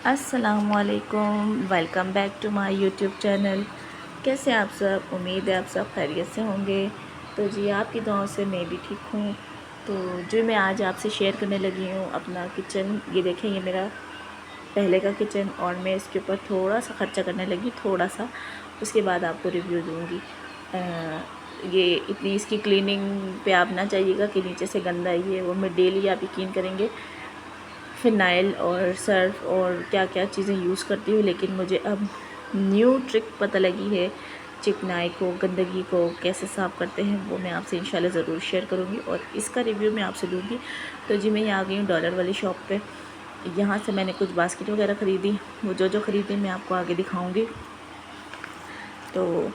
السلام علیکم، welcome back to my YouTube channel. کیسے آپ سب؟ امید ہے آپ سب خیریت سے ہوں گے۔ تو جی آپ کی دعاؤں سے میں بھی ٹھیک ہوں۔ تو جو میں آج آپ سے شیئر کرنے لگی ہوں اپنا کچن، یہ دیکھیں یہ میرا پہلے کا کچن، اور میں اس کے اوپر تھوڑا سا خرچہ کرنے لگی، تھوڑا سا، اس کے بعد آپ کو ریویو دوں گی۔ یہ اتنی اس کی کلیننگ پہ آپ نہ چاہیے گا کہ نیچے سے گندہ ہے، وہ میں ڈیلی آپ یقین کریں گے فنائل اور سرف اور کیا کیا چیزیں یوز کرتی ہوں، لیکن مجھے اب نیو ٹرک پتہ لگی ہے چکنائی کو، گندگی کو کیسے صاف کرتے ہیں، وہ میں آپ سے انشاءاللہ ضرور شیئر کروں گی اور اس کا ریویو میں آپ سے دوں گی۔ تو جی میں یہاں آ گئی ہوں ڈالر والی شاپ پہ، یہاں سے میں نے کچھ باسکٹ وغیرہ خریدی، وہ جو خریدی میں آپ کو آگے دکھاؤں گی۔ تو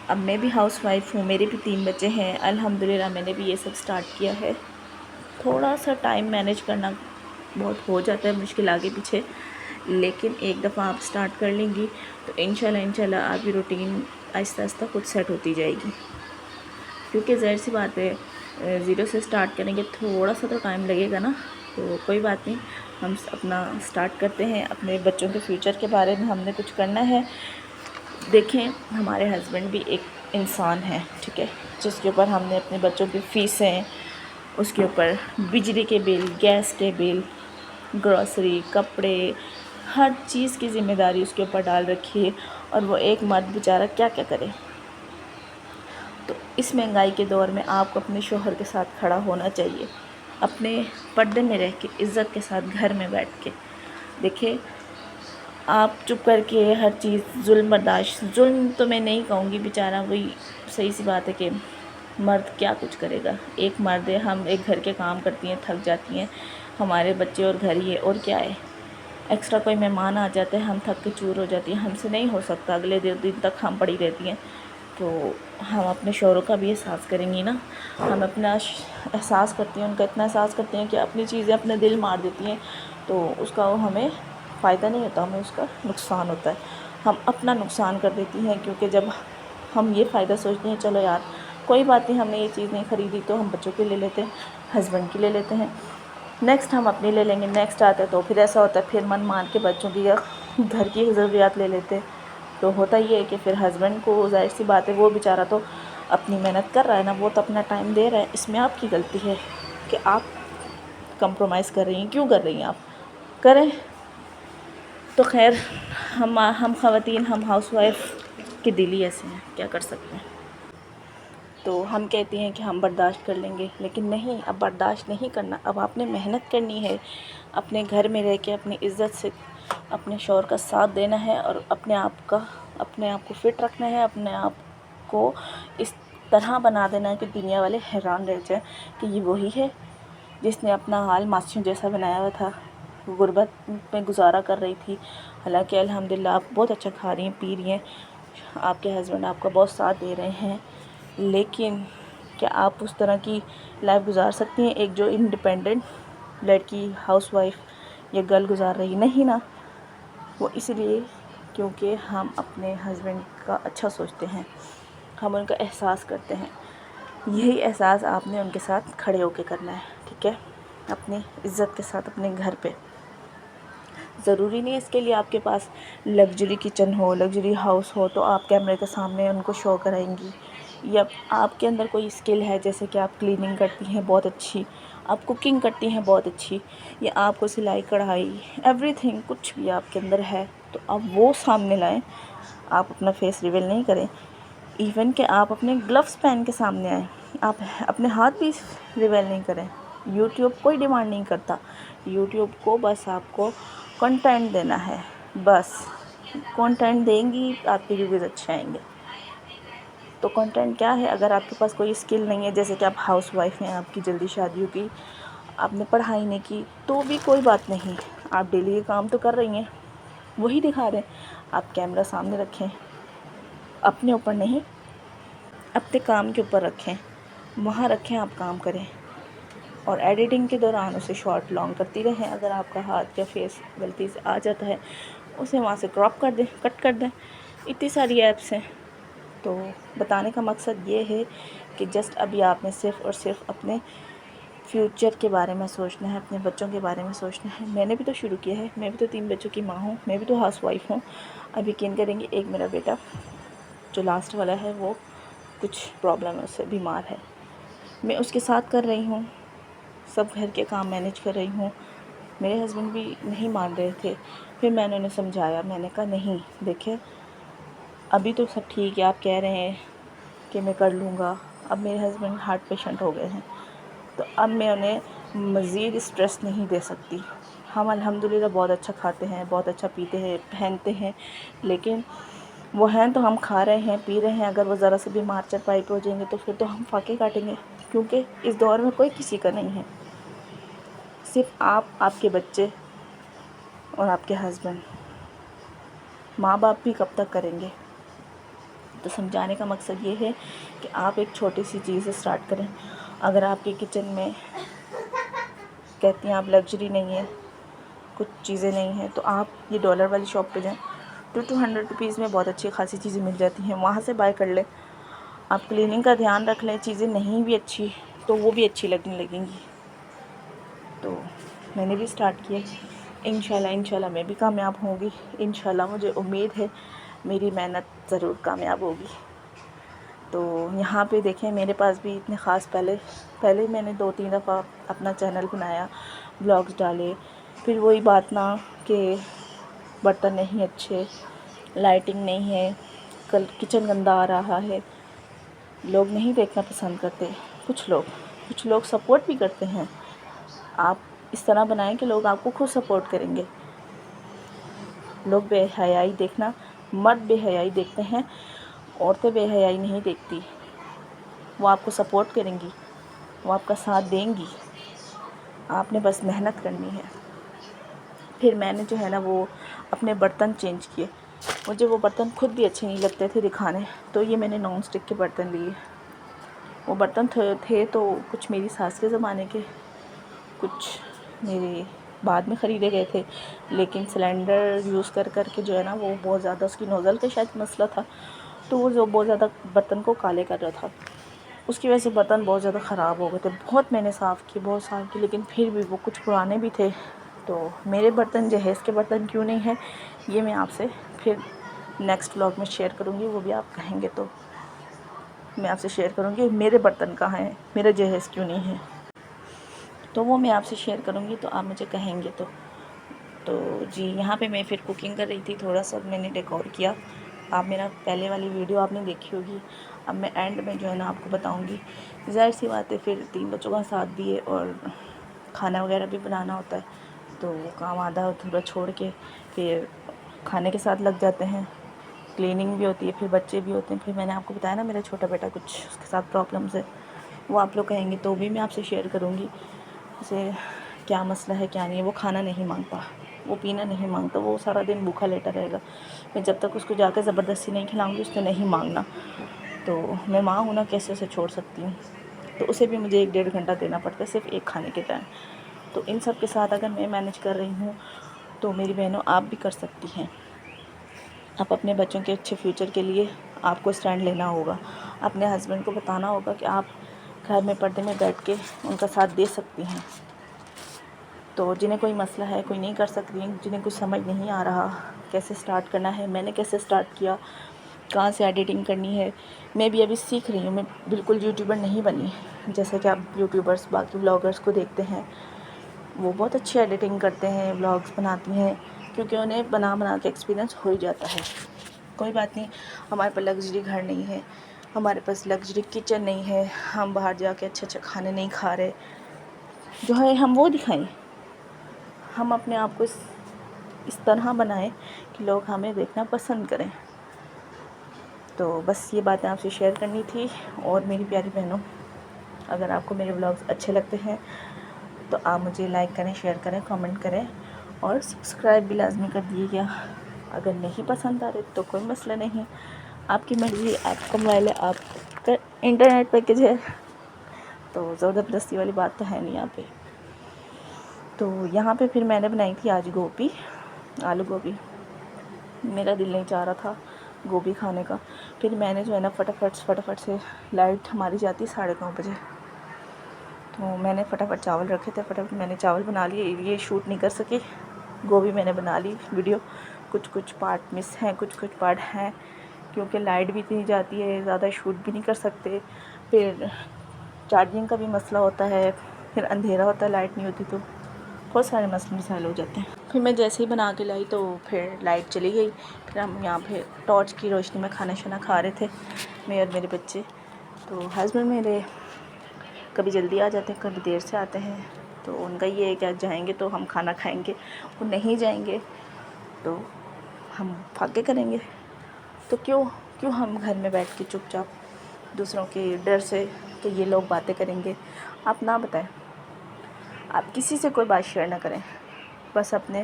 اب میں بھی ہاؤس وائف ہوں، میرے بھی 3 بچے ہیں، الحمدللہ میں نے بھی یہ سب سٹارٹ کیا ہے۔ تھوڑا سا ٹائم مینیج کرنا بہت ہو جاتا ہے مشکل آگے پیچھے، لیکن ایک دفعہ آپ سٹارٹ کر لیں گی تو انشاءاللہ آپ کی روٹین آہستہ آہستہ خود سیٹ ہوتی جائے گی، کیونکہ ظاہر سی بات ہے زیرو سے سٹارٹ کریں گے، تھوڑا سا تو ٹائم لگے گا نا۔ تو کوئی بات نہیں، ہم اپنا سٹارٹ کرتے ہیں۔ اپنے بچوں کے فیوچر کے بارے میں ہم نے کچھ کرنا ہے۔ دیکھیں ہمارے ہسبینڈ بھی ایک انسان ہے، ٹھیک ہے، جس کے اوپر ہم نے اپنے بچوں کی فیسیں، اس کے اوپر بجلی کے بل، گیس کے بل، گروسری، کپڑے، ہر چیز کی ذمہ داری اس کے اوپر ڈال رکھی ہے، اور وہ ایک مرد بیچارہ کیا کیا کرے۔ تو اس مہنگائی کے دور میں آپ کو اپنے شوہر کے ساتھ کھڑا ہونا چاہیے، اپنے پردے میں رہ کے، عزت کے ساتھ گھر میں بیٹھ کے۔ دیکھیں آپ چپ کر کے ہر چیز ظلم برداشت، ظلم تو میں نہیں کہوں گی، بیچارہ وہی صحیح سی بات ہے کہ مرد کیا کچھ کرے گا، ایک مرد ہے، ہم ایک گھر کے کام کرتی ہیں، تھک جاتی ہیں، ہمارے بچے اور گھر ہی ہے، اور کیا ہے، ایکسٹرا کوئی مہمان آ جاتے ہیں ہم تھک کے چور ہو جاتی ہیں، ہم سے نہیں ہو سکتا، اگلے دن تک ہم پڑی رہتی ہیں۔ تو ہم اپنے شوہروں کا بھی احساس کریں گی نا، ہم اپنا احساس کرتی ہیں، ان کا اتنا احساس کرتے ہیں کہ اپنی چیزیں اپنے دل مار دیتی ہیں، تو اس کا وہ ہمیں فائدہ نہیں ہوتا، ہمیں اس کا نقصان ہوتا ہے، ہم اپنا نقصان کر دیتی ہیں، کیونکہ جب ہم یہ فائدہ سوچتے ہیں چلو یار کوئی بات نہیں، ہم نے یہ چیز نہیں خریدی تو ہم بچوں کی لے لیتے ہیں، ہسبینڈ کی لے لیتے ہیں، نیکسٹ ہم اپنی لے لیں گے، نیکسٹ آتا ہے تو پھر ایسا ہوتا ہے، پھر من مان کے بچوں کی یا گھر کی ضروریات لے لیتے ہیں۔ تو ہوتا یہ ہے کہ پھر ہسبینڈ کو ظاہر سی بات ہے، وہ بیچارہ تو اپنی محنت کر رہا ہے نا، وہ تو اپنا ٹائم دے رہا ہے، اس میں آپ کی غلطی ہے کہ آپ کمپرومائز کر رہی ہیں، کیوں کر رہی ہیں، آپ کریں۔ تو خیر ہم خواتین، ہم ہاؤس وائف کے دل ہی ایسے ہیں، کیا کر سکتے ہیں۔ تو ہم کہتے ہیں کہ ہم برداشت کر لیں گے، لیکن نہیں، اب برداشت نہیں کرنا، اب آپ نے محنت کرنی ہے، اپنے گھر میں رہ کے اپنی عزت سے اپنے شوہر کا ساتھ دینا ہے، اور اپنے آپ کو فٹ رکھنا ہے، اپنے آپ کو اس طرح بنا دینا ہے کہ دنیا والے حیران رہ جائیں کہ یہ وہی ہے جس نے اپنا حال ماسیوں جیسا بنایا ہوا تھا، غربت میں گزارا کر رہی تھی، حالانکہ الحمدللہ آپ بہت اچھا کھا رہی ہیں، پی رہی ہیں، آپ کے ہسبینڈ آپ کا بہت ساتھ دے رہے ہیں، لیکن کیا آپ اس طرح کی لائف گزار سکتی ہیں ایک جو انڈیپینڈنٹ لڑکی، ہاؤس وائف یا گرل گزار رہی؟ نہیں نا۔ وہ اس لیے کیونکہ ہم اپنے ہسبینڈ کا اچھا سوچتے ہیں، ہم ان کا احساس کرتے ہیں، یہی احساس آپ نے ان کے ساتھ کھڑے ہو کے کرنا ہے، ٹھیک ہے، اپنی عزت کے ساتھ اپنے گھر پہ۔ ضروری نہیں ہے اس کے لیے آپ کے پاس لگژری کچن ہو، لگژری ہاؤس ہو تو آپ کیمرے کے سامنے ان کو شو کرائیں گی، یا آپ کے اندر کوئی اسکل ہے، جیسے کہ آپ کلیننگ کرتی ہیں بہت اچھی، آپ کوکنگ کرتی ہیں بہت اچھی، یا آپ کو سلائی کڑھائی ایوری تھنگ کچھ بھی آپ کے اندر ہے، تو آپ وہ سامنے لائیں، آپ اپنا فیس ریویل نہیں کریں، ایون کہ آپ اپنے گلوز پہن کے سامنے آئیں، آپ اپنے ہاتھ بھی ریویل نہیں کریں۔ یوٹیوب کوئی ڈیمانڈ نہیں کرتا، یوٹیوب کو بس آپ کو کنٹینٹ دینا ہے، بس کنٹینٹ دیں گی آپ کے ریویوز اچھے آئیں گے۔ تو کنٹینٹ کیا ہے؟ اگر آپ کے پاس کوئی اسکل نہیں ہے، جیسے کہ آپ ہاؤس وائف ہیں، آپ کی جلدی شادی ہو گئی، آپ نے پڑھائی نہیں کی، تو بھی کوئی بات نہیں، آپ ڈیلی یہ کام تو کر رہی ہیں، وہی دکھا رہے ہیں، آپ کیمرہ سامنے رکھیں، اپنے اوپر نہیں، اپنے کام کے اوپر رکھیں، وہاں رکھیں، آپ کام کریں، اور ایڈیٹنگ کے دوران اسے شارٹ لانگ کرتی رہیں، اگر آپ کا ہاتھ یا فیس غلطی سے آ جاتا ہے اسے وہاں سے کراپ کر دیں، کٹ کر دیں، اتنی ساری ایپس ہیں۔ تو بتانے کا مقصد یہ ہے کہ جسٹ ابھی آپ نے صرف اور صرف اپنے فیوچر کے بارے میں سوچنا ہے، اپنے بچوں کے بارے میں سوچنا ہے۔ میں نے بھی تو شروع کیا ہے، میں بھی تو 3 بچوں کی ماں ہوں، میں بھی تو ہاؤس وائف ہوں۔ اب یقین کریں گے، ایک میرا بیٹا جو لاسٹ والا ہے وہ کچھ پرابلم ہے، اس سے بیمار ہے، میں اس کے ساتھ کر رہی ہوں، سب گھر کے کام مینیج کر رہی ہوں۔ میرے ہسبینڈ بھی نہیں مان رہے تھے، پھر میں نے انہیں سمجھایا، میں نے کہا نہیں دیکھیں ابھی تو سب ٹھیک ہے، آپ کہہ رہے ہیں کہ میں کر لوں گا۔ اب میرے ہسبینڈ ہارٹ پیشنٹ ہو گئے ہیں، تو اب میں انہیں مزید اسٹریس نہیں دے سکتی۔ ہم الحمدللہ بہت اچھا کھاتے ہیں، بہت اچھا پیتے ہیں، پہنتے ہیں، لیکن وہ ہیں تو ہم کھا رہے ہیں، پی رہے ہیں، اگر وہ ذرا سے بیمار چرپائی پہ ہو جائیں گے تو پھر تو ہم فاقے کاٹیں گے، کیونکہ اس دور میں کوئی کسی کا نہیں ہے، صرف آپ، آپ کے بچے اور آپ کے ہسبینڈ۔ ماں باپ بھی کب تک کریں گے؟ تو سمجھانے کا مقصد یہ ہے کہ آپ ایک چھوٹی سی چیز سے سٹارٹ کریں۔ اگر آپ کے کچن میں کہتی ہیں آپ لگژری نہیں ہے، کچھ چیزیں نہیں ہیں، تو آپ یہ ڈالر والی شاپ پہ جائیں، 200 روپیز میں بہت اچھی خاصی چیزیں مل جاتی ہیں، وہاں سے بائی کر لیں۔ آپ کلیننگ کا دھیان رکھ لیں، چیزیں نہیں بھی اچھی تو وہ بھی اچھی لگنے لگیں گی۔ تو میں نے بھی سٹارٹ کیا، انشاءاللہ میں بھی کامیاب ہوں گی، انشاءاللہ مجھے امید ہے میری محنت ضرور کامیاب ہوگی۔ تو یہاں پہ دیکھیں میرے پاس بھی اتنے خاص پہلے میں نے 2-3 دفعہ اپنا چینل بنایا، بلاگز ڈالے، پھر وہی بات نا کہ برتن نہیں اچھے، لائٹنگ نہیں ہے، کچن گندا آ رہا ہے، لوگ نہیں دیکھنا پسند کرتے۔ کچھ لوگ سپورٹ بھی کرتے ہیں۔ آپ اس طرح بنائیں کہ لوگ آپ کو خود سپورٹ کریں گے۔ لوگ بے حیائی دیکھنا، مرد بے حیائی دیکھتے ہیں، عورتیں بے حیائی نہیں دیکھتی۔ وہ آپ کو سپورٹ کریں گی، وہ آپ کا ساتھ دیں گی، آپ نے بس محنت کرنی ہے۔ پھر میں نے جو ہے نا وہ اپنے برتن چینج کیے، مجھے وہ برتن خود بھی اچھے نہیں لگتے تھے دکھانے، تو یہ میں نے نان اسٹک کے برتن لیے۔ وہ برتن تھے تو کچھ میری ساس کے زمانے کے، کچھ میرے بعد میں خریدے گئے تھے، لیکن سلنڈر یوز کر کے جو ہے نا وہ بہت زیادہ اس کی نوزل کا شاید مسئلہ تھا، تو وہ جو بہت زیادہ برتن کو کالے کر رہا تھا، اس کی وجہ سے برتن بہت زیادہ خراب ہو گئے تھے۔ بہت میں نے صاف کیے، بہت صاف کیے، لیکن پھر بھی وہ کچھ پرانے بھی تھے۔ تو میرے برتن جہیز کے برتن کیوں نہیں ہیں، یہ میں آپ سے پھر نیکسٹ ولاگ میں شیئر کروں گی، وہ بھی آپ کہیں گے تو میں آپ سے شیئر کروں گی میرے برتن کہاں ہیں، میرا جہیز کیوں نہیں ہے، تو وہ میں آپ سے شیئر کروں گی، تو آپ مجھے کہیں گے تو جی یہاں پہ میں پھر کوکنگ کر رہی تھی، تھوڑا سا میں نے ڈیکور کیا۔ آپ میرا پہلے والی ویڈیو آپ نے دیکھی ہوگی، اب میں اینڈ میں جو ہے نا آپ کو بتاؤں گی۔ ظاہر سی بات ہے، پھر 3 بچوں کا ساتھ بھی ہے اور کھانا وغیرہ بھی بنانا ہوتا ہے، تو وہ کام آدھا ادھورا چھوڑ کے پھر کھانے کے ساتھ لگ جاتے ہیں، کلیننگ بھی ہوتی ہے، پھر بچے بھی ہوتے ہیں۔ پھر میں نے آپ کو بتایا نا میرا چھوٹا بیٹا کچھ اس کے ساتھ پرابلمس ہے، وہ آپ لوگ کہیں گے تو بھی میں آپ سے شیئر کروں گی، جیسے کیا مسئلہ ہے کیا نہیں ہے۔ وہ کھانا نہیں مانگتا، وہ پینا نہیں مانگتا، وہ سارا دن بھوکا لیٹا رہے گا، میں جب تک اس کو جا کے زبردستی نہیں کھلاؤں گی اس نے نہیں مانگنا، تو میں ماں ہوں نا، کیسے اسے چھوڑ سکتی ہوں، تو اسے بھی مجھے 1-1.5 گھنٹہ دینا پڑتا ہے صرف ایک کھانے کے ٹائم۔ تو ان سب کے ساتھ اگر میں مینیج کر رہی ہوں تو میری بہنوں آپ بھی کر سکتی ہیں۔ آپ اپنے بچوں کے اچھے فیوچر کے لیے آپ کو اسٹینڈ لینا ہوگا، اپنے ہسبینڈ کو بتانا ہوگا کہ آپ گھر میں پردے میں بیٹھ کے ان کا ساتھ دے سکتی ہیں۔ تو جنہیں کوئی مسئلہ ہے، کوئی نہیں کر سکتی، جنہیں کچھ سمجھ نہیں آ رہا کیسے سٹارٹ کرنا ہے، میں نے کیسے سٹارٹ کیا، کہاں سے ایڈیٹنگ کرنی ہے، میں بھی ابھی سیکھ رہی ہوں، میں بالکل یوٹیوبر نہیں بنی، جیسے کہ آپ یوٹیوبرس باقی بلاگرس کو دیکھتے ہیں، وہ بہت اچھی ایڈیٹنگ کرتے ہیں، بلاگس بناتی ہیں، کیونکہ انہیں بنا کے ایکسپیرینس ہو ہی جاتا ہے۔ کوئی بات نہیں، ہمارے پاس لگژری گھر نہیں ہے، ہمارے پاس لگژری کچن نہیں ہے، ہم باہر جا کے اچھے کھانے نہیں کھا رہے، جو ہے ہم وہ دکھائیں، ہم اپنے آپ کو اس طرح بنائیں کہ لوگ ہمیں دیکھنا پسند کریں۔ تو بس یہ باتیں آپ سے شیئر کرنی تھی۔ اور میری پیاری بہنوں، اگر آپ کو میرے بلاگز اچھے لگتے ہیں تو آپ مجھے لائک کریں، شیئر کریں، کامنٹ کریں اور سبسکرائب بھی لازمی کر دیجیے گا۔ اگر نہیں پسند آ رہے تو کوئی مسئلہ نہیں، آپ کی مرضی، آپ کا موبائل ہے، آپ کا انٹرنیٹ پیکج ہے، تو زبردستی والی بات تو ہے نہیں یہاں پہ۔ تو یہاں پہ پھر میں نے بنائی تھی آج گوبھی، آلو گوبھی، میرا دل نہیں چاہ رہا تھا گوبھی کھانے کا، پھر میں نے جو ہے نا فٹافٹ سے، لائٹ ہماری جاتی 9:30 بجے، تو میں نے فٹافٹ چاول رکھے تھے، فٹافٹ میں نے چاول بنا لیے. یہ شوٹ نہیں کر سکی. گوبھی میں نے بنا لی ویڈیو. کچھ پارٹ مس ہیں، کچھ پارٹ ہیں، کیونکہ لائٹ بھی اتنی جاتی ہے، زیادہ شوٹ بھی نہیں کر سکتے. پھر چارجنگ کا بھی مسئلہ ہوتا ہے، پھر اندھیرا ہوتا ہے، لائٹ نہیں ہوتی تو بہت سارے مسئلے مسائل ہو جاتے ہیں. پھر میں جیسے ہی بنا کے لائی تو پھر لائٹ چلی گئی. پھر ہم یہاں پہ ٹارچ کی روشنی میں کھانا شانا کھا رہے تھے، میں اور میرے بچے. تو ہسبینڈ میرے کبھی جلدی آ جاتے ہیں، کبھی دیر سے آتے ہیں. تو ان کا یہ ہے کہ آج جائیں گے تو ہم کھانا کھائیں گے، وہ نہیں جائیں گے تو ہم پھاکے کریں گے. تو کیوں ہم گھر میں بیٹھ کے چپ چاپ دوسروں کے ڈر سے کہ یہ لوگ باتیں کریں گے. آپ نہ بتائیں، آپ کسی سے کوئی بات شیئر نہ کریں، بس اپنے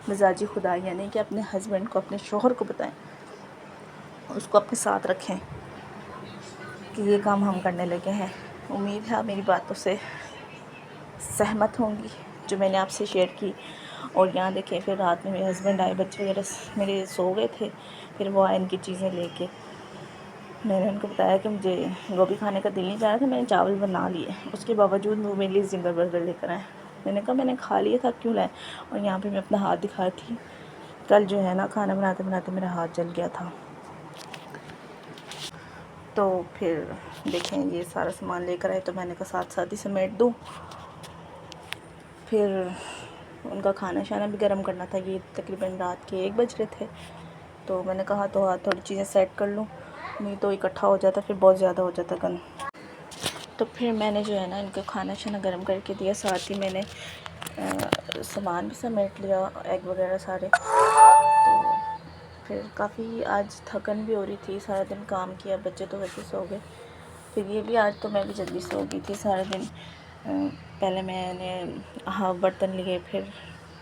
مزاجی خدا یعنی کہ اپنے ہسبینڈ کو، اپنے شوہر کو بتائیں، اس کو اپنے ساتھ رکھیں کہ یہ کام ہم کرنے لگے ہیں. امید ہے آپ میری باتوں سے سہمت ہوں گی جو میں نے آپ سے شیئر کی. اور یہاں دیکھیں، پھر رات میں میرے ہسبینڈ آئے، بچے وغیرہ میرے سو گئے تھے. پھر وہ آئے ان کی چیزیں لے کے. میں نے ان کو بتایا کہ مجھے گوبھی کھانے کا دل نہیں چاہ رہا تھا، میں نے چاول بنا لیے. اس کے باوجود وہ میرے لیے زنگر برگر لے کر آئے. میں نے کہا میں نے کھا لیا تھا، کیوں لائے؟ اور یہاں پہ میں اپنا ہاتھ دکھا تھی. کل جو ہے نا کھانا بناتے بناتے میرا ہاتھ جل گیا تھا. تو پھر دیکھیں یہ سارا سامان لے کر آئے تو میں نے کہا ساتھ ہی سمیٹ دوں. پھر ان کا کھانا شانا بھی گرم کرنا تھا. یہ تقریباً رات کے 1 بج رہے تھے. تو میں نے کہا تو تھوڑی چیزیں سیٹ کر لوں، نہیں تو اکٹھا ہو جاتا، پھر بہت زیادہ ہو جاتا گند. تو پھر میں نے جو ہے نا ان کا کھانا شانا گرم کر کے دیا. ساتھ ہی میں نے سامان بھی سمیٹ لیا، ایگ وغیرہ سارے. تو پھر کافی آج تھکن بھی ہو رہی تھی، سارا دن کام کیا، بچے تو ویسے سو گئے. پھر یہ بھی آج تو میں بھی جلدی سو گئی تھی. سارے دن پہلے میں نے برتن لیے، پھر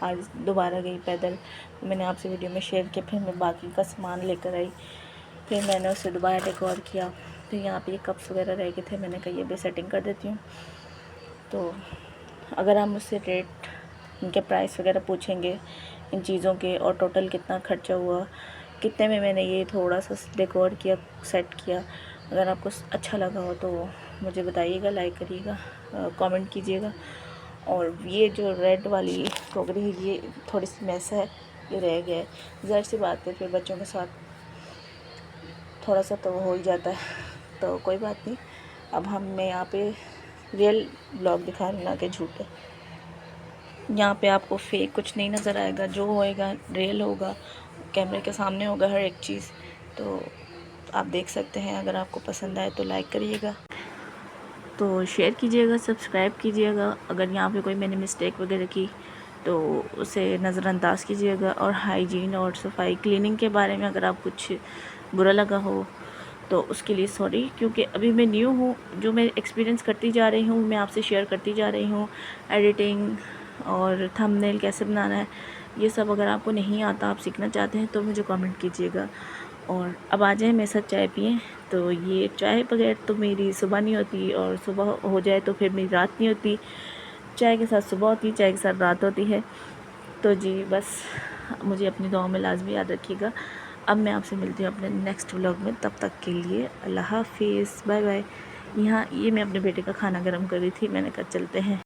آج دوبارہ گئی پیدل. میں نے آپ سے ویڈیو میں شیئر کیا. پھر میں باقی کا سامان لے کر آئی، پھر میں نے اسے دوبارہ ڈیکور کیا. پھر یہاں پہ یہ کپس وغیرہ رہ گئے تھے، میں نے کہا یہ بھی سیٹنگ کر دیتی ہوں. تو اگر آپ مجھ سے ریٹ، ان کے پرائس وغیرہ پوچھیں گے ان چیزوں کے، اور ٹوٹل کتنا خرچہ ہوا، کتنے میں نے یہ تھوڑا سا ڈیکور کیا، سیٹ کیا، اگر آپ کو اچھا لگا ہو تو مجھے بتائیے گا، لائک کریے گا، کامنٹ کیجیے گا. اور یہ جو ریڈ والی کروکری ہے یہ تھوڑی سی میس ہے، یہ رہ گیا ہے. ظاہر سی بات ہے پھر بچوں کے ساتھ تھوڑا سا تو ہو ہی جاتا ہے. تو کوئی بات نہیں، اب میں یہاں پہ ریئل بلاگ دکھا رہی ہوں، نہ کہ جھوٹے. یہاں پہ آپ کو فیک کچھ نہیں نظر آئے گا، جو ہوئے گا ریئل ہوگا، کیمرے کے سامنے ہوگا ہر ایک چیز. تو آپ دیکھ سکتے ہیں. اگر آپ کو پسند آئے تو لائک کریے گا، تو شیئر کیجیے گا، سبسکرائب کیجیے گا. اگر یہاں پہ کوئی میں نے مسٹیک وغیرہ کی تو اسے نظر انداز کیجیے گا. اور ہائیجین اور صفائی کلیننگ کے بارے میں اگر آپ کچھ برا لگا ہو تو اس کے لیے سوری، کیونکہ ابھی میں نیو ہوں. جو میں ایکسپیرینس کرتی جا رہی ہوں میں آپ سے شیئر کرتی جا رہی ہوں. ایڈیٹنگ اور تھمبنیل کیسے بنانا ہے، یہ سب اگر آپ کو نہیں آتا، آپ سیکھنا چاہتے ہیں تو مجھے کامنٹ کیجیے گا. اور اب آ جائیں میرے ساتھ چائے پئیں. تو یہ چائے بغیر تو میری صبح نہیں ہوتی، اور صبح ہو جائے تو پھر میری رات نہیں ہوتی. چائے کے ساتھ صبح ہوتی ہے، چائے کے ساتھ رات ہوتی ہے. تو جی بس مجھے اپنی دعاؤں میں لازمی یاد رکھیے گا. اب میں آپ سے ملتی ہوں اپنے نیکسٹ ولاگ میں. تب تک کے لیے اللہ حافظ، بائے بائے. یہ میں اپنے بیٹے کا کھانا گرم کر رہی تھی، میں نے کہا چلتے ہیں.